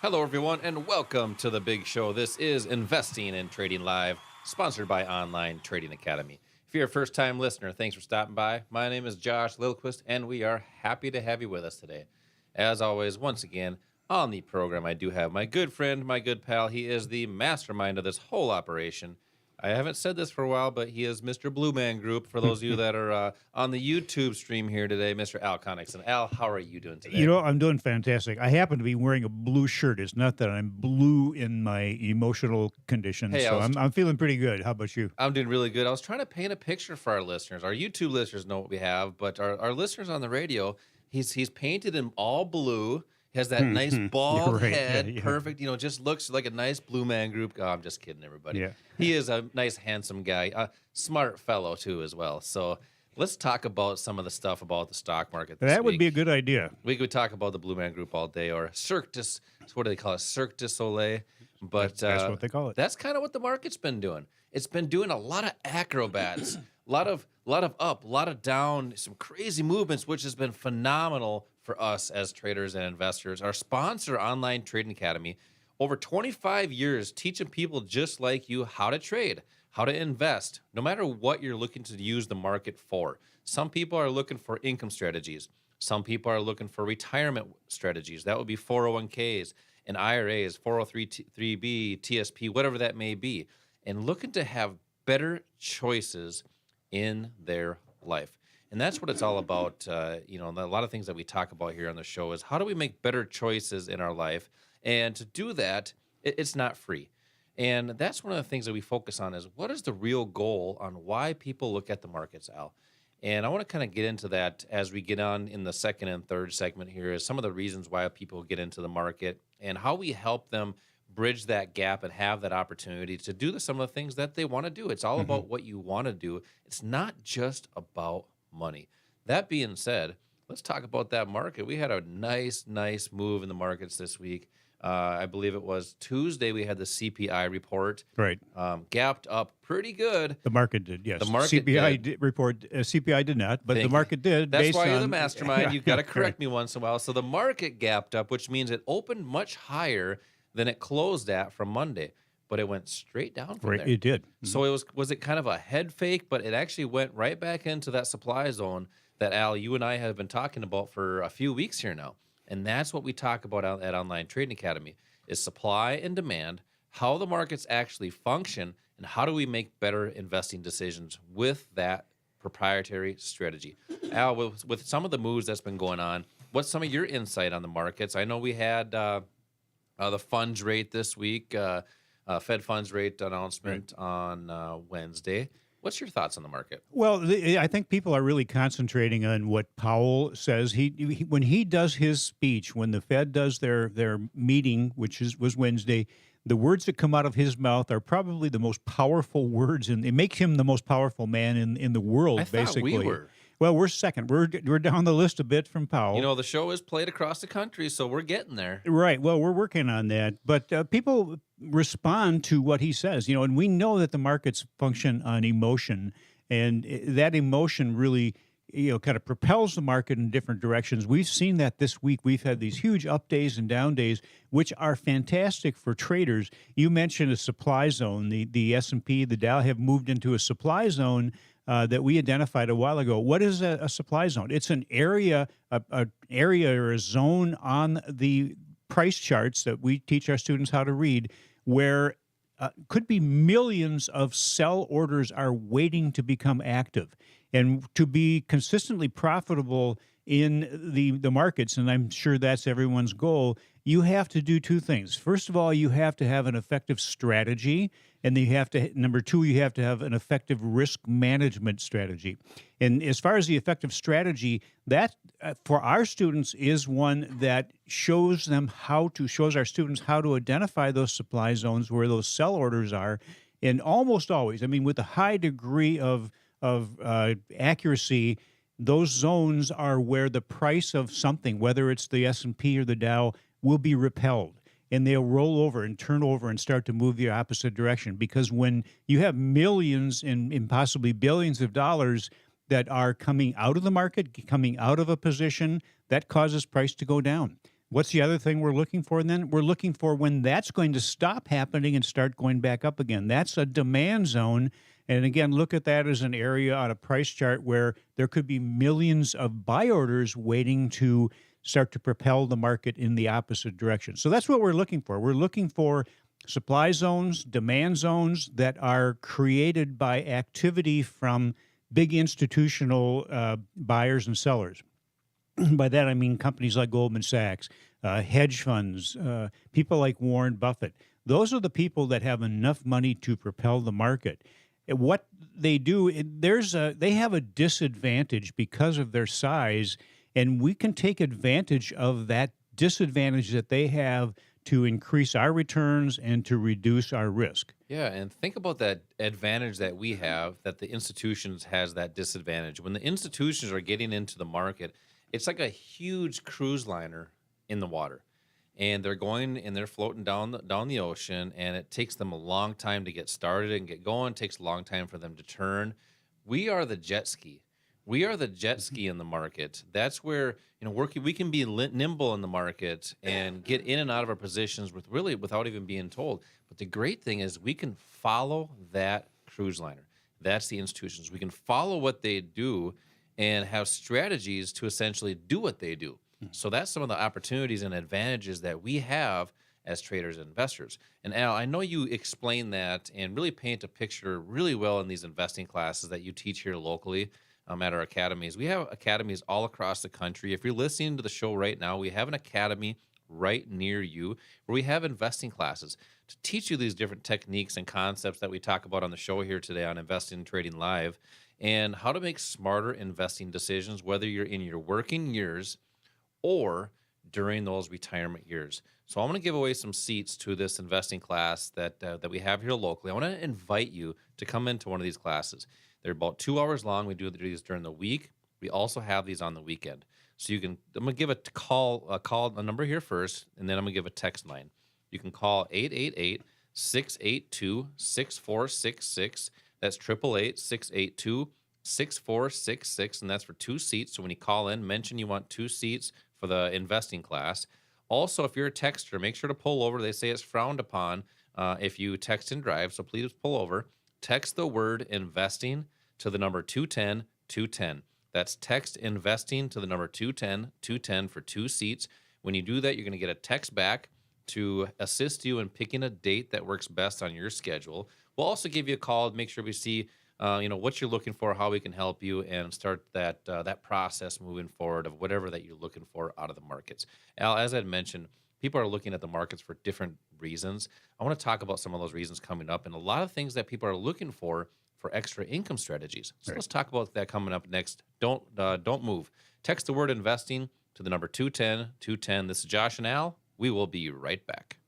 Hello, everyone, and welcome to the big show. This is Investing and Trading Live, sponsored by Online Trading Academy. If you're a first time listener, thanks for stopping by. My name is Josh Lilquist, and we are happy to have you with us today. As always, once again, on the program, I do have my good friend, my good pal. He is the mastermind of this whole operation. I haven't said this for a while, but he is Mr. Blue Man Group. For those of you that are on the YouTube stream here today, Mr. Al Connickson. Al, how are you doing today? I'm doing fantastic. I happen to be wearing a blue shirt. It's not that I'm blue in my emotional condition, Hey, so I'm feeling pretty good. How about you? I'm doing really good. I was trying to paint a picture for our listeners. Our YouTube listeners know what we have, but our listeners on the radio, he's painted in all blue. He has that nice bald Right. head, Yeah. perfect. Just looks like a nice Blue Man Group. Oh, I'm just kidding, everybody. Yeah. He is a nice, handsome guy, a smart fellow too, as well. So let's talk about some of the stuff about the stock market. That would be a good idea. We could talk about the Blue Man Group all day, or Cirque du, what do they call it? Cirque du Soleil. But That's what they call it. That's kind of what the market's been doing. It's been doing a lot of acrobats, a lot of up, a lot of down, some crazy movements, which has been phenomenal for us as traders and investors. Our sponsor, Online Trading Academy, over 25 years teaching people just like you how to trade, how to invest, no matter what you're looking to use the market for. Some people are looking for income strategies. Some people are looking for retirement strategies. That would be 401ks and IRAs, 403b, TSP, whatever that may be, and looking to have better choices in their life. And that's what it's all about. A lot of things that we talk about here on the show is how do we make better choices in our life? And to do that, it's not free. And that's one of the things that we focus on is what is the real goal on why people look at the markets, Al? And I want to kind of get into that as we get on in the second and third segment here is some of the reasons why people get into the market and how we help them bridge that gap and have that opportunity to do some of the things that they want to do. It's all about what you want to do. It's not just about money. That being said, let's talk about that market. We had a nice move in the markets this week. I believe it was Tuesday we had the CPI report. Right. Gapped up pretty good. The market did, yes. The market CPI did. Report, CPI did not, but Thank the market did. That's based why you're the on- mastermind. You've got to correct Right. me once in a while. So the market gapped up, which means it opened much higher than it closed at from Monday, but it went straight down from Right, there. it did. So was it kind of a head fake, but it actually went right back into that supply zone that, Al, you and I have been talking about for a few weeks here now. And that's what we talk about at Online Trading Academy is supply and demand, how the markets actually function, and how do we make better investing decisions with that proprietary strategy. Al, with some of the moves that's been going on, what's some of your insight on the markets? I know we had the funds rate this week, Fed funds rate announcement on Wednesday. What's your thoughts on the market? Well, I think people are really concentrating on what Powell says. He when he does his speech, when the Fed does their meeting, which was Wednesday, the words that come out of his mouth are probably the most powerful words, and it makes him the most powerful man in the world. I thought basically, we were. Well, we're second. We're down the list a bit from Powell. The show is played across the country, so we're getting there. Right. Well, we're working on that, but people respond to what he says. And we know that the markets function on emotion, and that emotion really, kind of propels the market in different directions. We've seen that this week. We've had these huge up days and down days, which are fantastic for traders. You mentioned a supply zone. The S&P, the Dow have moved into a supply zone that we identified a while ago. What is a supply zone? It's an area, a area or a zone on the price charts that we teach our students how to read, where could be millions of sell orders are waiting to become active. And to be consistently profitable in the markets, and I'm sure that's everyone's goal, you have to do two things. First of all, you have to have an effective strategy, and number two, you have to have an effective risk management strategy. And as far as the effective strategy, that for our students is one that shows our students how to identify those supply zones where those sell orders are, and almost always, with a high degree of accuracy, those zones are where the price of something, whether it's the S&P or the Dow, will be repelled, and they'll roll over and turn over and start to move the opposite direction. Because when you have millions and possibly billions of dollars that are coming out of the market, coming out of a position, that causes price to go down. What's the other thing we're looking for then? We're looking for when that's going to stop happening and start going back up again. That's a demand zone. And again, look at that as an area on a price chart where there could be millions of buy orders waiting to start to propel the market in the opposite direction. So that's what we're looking for. We're looking for supply zones, demand zones that are created by activity from big institutional buyers and sellers. By that, I mean companies like Goldman Sachs, hedge funds, people like Warren Buffett. Those are the people that have enough money to propel the market. What they do, they have a disadvantage because of their size, and we can take advantage of that disadvantage that they have to increase our returns and to reduce our risk. Yeah, and think about that advantage that we have, that the institutions has that disadvantage. When the institutions are getting into the market, it's like a huge cruise liner in the water. And they're going and they're floating down the ocean, and it takes them a long time to get started and get going. It takes a long time for them to turn. We are the jet ski. We are the jet ski in the market. That's where we can be nimble in the market and get in and out of our positions without even being told. But the great thing is we can follow that cruise liner. That's the institutions. We can follow what they do and have strategies to essentially do what they do. So that's some of the opportunities and advantages that we have as traders and investors. And Al, I know you explain that and really paint a picture really well in these investing classes that you teach here locally at our academies. We have academies all across the country. If you're listening to the show right now, we have an academy right near you where we have investing classes to teach you these different techniques and concepts that we talk about on the show here today on Investing and Trading Live, and how to make smarter investing decisions, whether you're in your working years or during those retirement years. So I'm going to give away some seats to this investing class that we have here locally. I want to invite you to come into one of these classes. They're about 2 hours long. We do these during the week. We also have these on the weekend. So I'm going to give a number here first, and then I'm going to give a text line. You can call 888-682-6466. That's 888-682-6466, and that's for 2 seats. So when you call in, mention you want 2 seats for the investing class. Also, if you're a texter, make sure to pull over. They say it's frowned upon if you text and drive, so please pull over. Text the word investing to the number 210-210. That's text investing to the number 210-210 for 2 seats. When you do that, you're going to get a text back to assist you in picking a date that works best on your schedule. We'll also give you a call to make sure we see what you're looking for, how we can help you, and start that process moving forward of whatever that you're looking for out of the markets. Al, as I mentioned, people are looking at the markets for different reasons. I want to talk about some of those reasons coming up, and a lot of things that people are looking for extra income strategies. So Let's talk about that coming up next. Don't move. Text the word investing to the number 210-210. This is Josh and Al. We will be right back.